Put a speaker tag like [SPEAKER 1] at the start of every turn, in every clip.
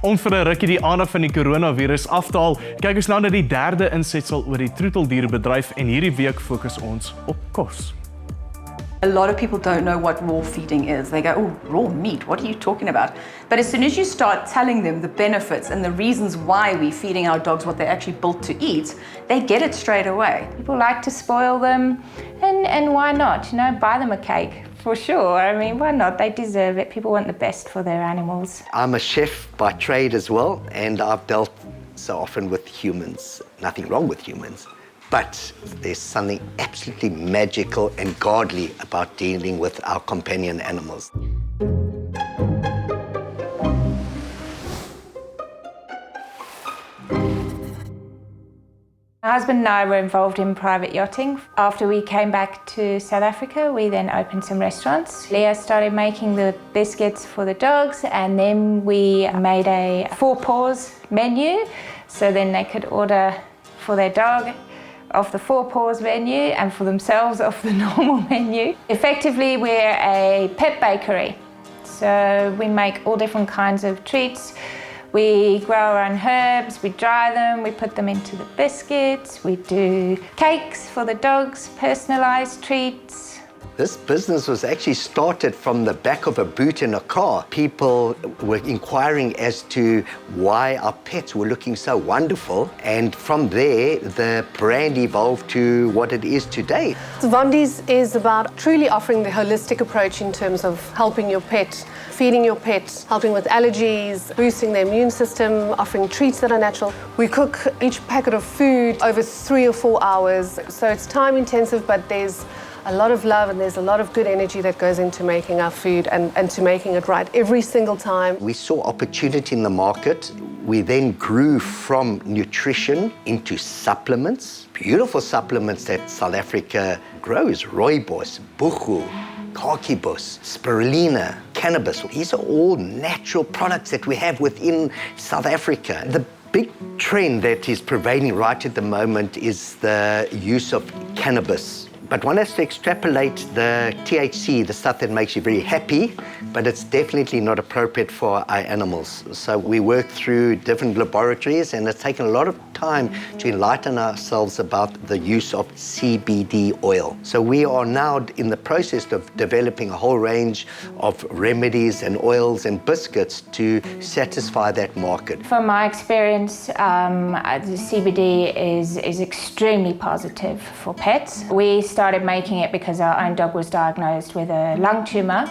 [SPEAKER 1] Om vir 'n rukkie die aandag van die coronavirus af te haal, kyk ons nou na die derde insetsel oor die troeteldierbedryf en hierdie week fokus ons op kos.
[SPEAKER 2] A lot of people don't know what raw feeding is. They go, oh, raw meat, what are you talking about? But as soon as you start telling them the benefits and the reasons why we're feeding our dogs what they're actually built to eat, they get it straight away.
[SPEAKER 3] People like to spoil them, and why not? You know, buy them a cake, for sure. I mean, why not? They deserve it. People want the best for their animals.
[SPEAKER 4] I'm a chef by trade as well, and I've dealt so often with humans. Nothing wrong with humans. But there's something absolutely magical and godly about dealing with our companion animals.
[SPEAKER 3] My husband and I were involved in private yachting. After we came back to South Africa, we then opened some restaurants. Leah started making the biscuits for the dogs, and then we made a 4 paws menu, so then they could order for their dog off the 4 paws menu and for themselves off the normal menu. Effectively, we're a pet bakery. So we make all different kinds of treats. We grow our own herbs, we dry them, we put them into the biscuits, we do cakes for the dogs, personalized treats.
[SPEAKER 4] This business was actually started from the back of a boot in a car. People were inquiring as to why our pets were looking so wonderful, and from there the brand evolved to what it is today.
[SPEAKER 5] Vondi's is about truly offering the holistic approach in terms of helping your pet, feeding your pet, helping with allergies, boosting their immune system, offering treats that are natural. We cook each packet of food over 3 or 4 hours, so it's time intensive, but there's a lot of love and there's a lot of good energy that goes into making our food and to making it right every single time.
[SPEAKER 4] We saw opportunity in the market. We then grew from nutrition into supplements, beautiful supplements that South Africa grows, rooibos, buchu, kakibos, spirulina, cannabis. These are all natural products that we have within South Africa. The big trend that is prevailing right at the moment is the use of cannabis. But one has to extrapolate the THC, the stuff that makes you very happy, but it's definitely not appropriate for our animals. So we work through different laboratories, and it's taken a lot of time to enlighten ourselves about the use of CBD oil. So we are now in the process of developing a whole range of remedies and oils and biscuits to satisfy that market.
[SPEAKER 3] From my experience, the CBD is extremely positive for pets. We started making it because our own dog was diagnosed with a lung tumor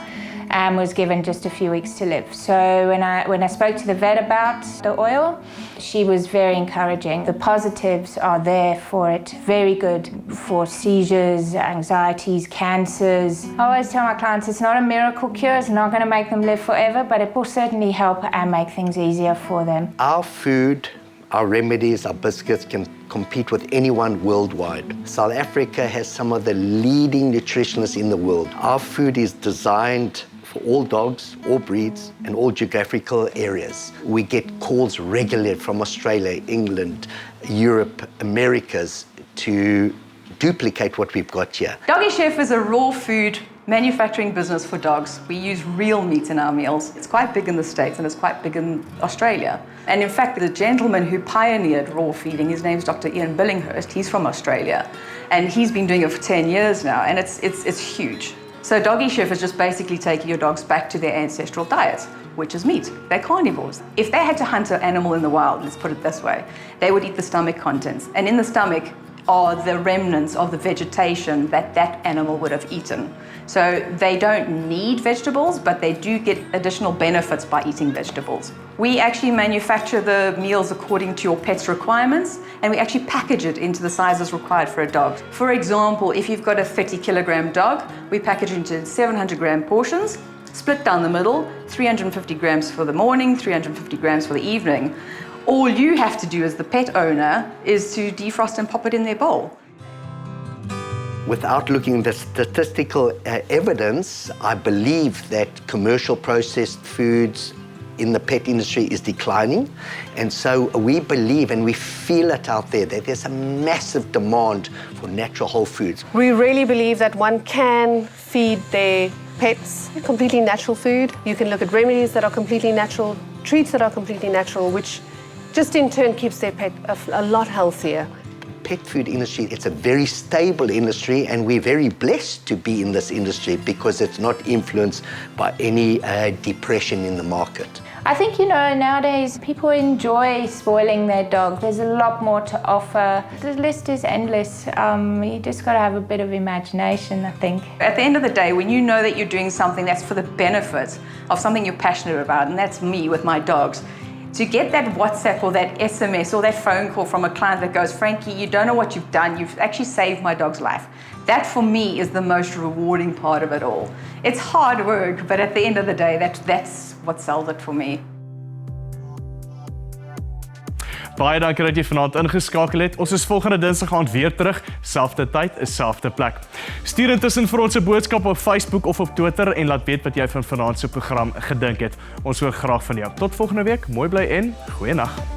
[SPEAKER 3] and was given just a few weeks to live. So when I spoke to the vet about the oil, she was very encouraging. The positives are there for it, very good for seizures, anxieties, cancers. I always tell my clients it's not a miracle cure, it's not going to make them live forever, but it will certainly help and make things easier for them.
[SPEAKER 4] Our food, our remedies, our biscuits can compete with anyone worldwide. South Africa has some of the leading nutritionists in the world. Our food is designed for all dogs, all breeds, and all geographical areas. We get calls regularly from Australia, England, Europe, Americas to duplicate what we've got here.
[SPEAKER 2] Doggy Chef is a raw food manufacturing business for dogs. We use real meat in our meals. It's quite big in the States and it's quite big in Australia. And in fact, the gentleman who pioneered raw feeding, his name's Dr. Ian Billinghurst, he's from Australia. And he's been doing it for 10 years now, and it's huge. So Doggy Chef is just basically taking your dogs back to their ancestral diet, which is meat. They're carnivores. If they had to hunt an animal in the wild, let's put it this way, they would eat the stomach contents. And in the stomach are the remnants of the vegetation that animal would have eaten. So they don't need vegetables, but they do get additional benefits by eating vegetables. We actually manufacture the meals according to your pet's requirements, and we actually package it into the sizes required for a dog. For example, if you've got a 30-kilogram dog, we package it into 700-gram portions, split down the middle, 350 grams for the morning, 350 grams for the evening. All you have to do as the pet owner is to defrost and pop it in their bowl.
[SPEAKER 4] Without looking at the statistical evidence, I believe that commercial processed foods in the pet industry is declining. And so we believe and we feel it out there that there's a massive demand for natural whole foods.
[SPEAKER 5] We really believe that one can feed their pets, completely natural food. You can look at remedies that are completely natural, treats that are completely natural, which just in turn keeps their pet a lot healthier.
[SPEAKER 4] Pet food industry, it's a very stable industry, and we're very blessed to be in this industry because it's not influenced by any depression in the market.
[SPEAKER 3] I think, nowadays people enjoy spoiling their dog. There's a lot more to offer. The list is endless. You just got to have a bit of imagination, I think.
[SPEAKER 2] At the end of the day, when you know that you're doing something that's for the benefit of something you're passionate about, and that's me with my dogs, to get that WhatsApp or that SMS or that phone call from a client that goes, Franki, you don't know what you've done. You've actually saved my dog's life. That for me is the most rewarding part of it all. It's hard work, but at the end of the day, that's what sells it for me.
[SPEAKER 1] Baie dankie dat jy vanaand ingeskakel het. Ons is volgende Dinsdag aand weer terug, selfde tyd, selfde plek. Stuur intussen vir ons 'n boodskap op Facebook of op Twitter en laat weet wat jy van vanaand se program gedink het. Ons hoor graag van jou. Tot volgende week, mooi bly en goeienaand.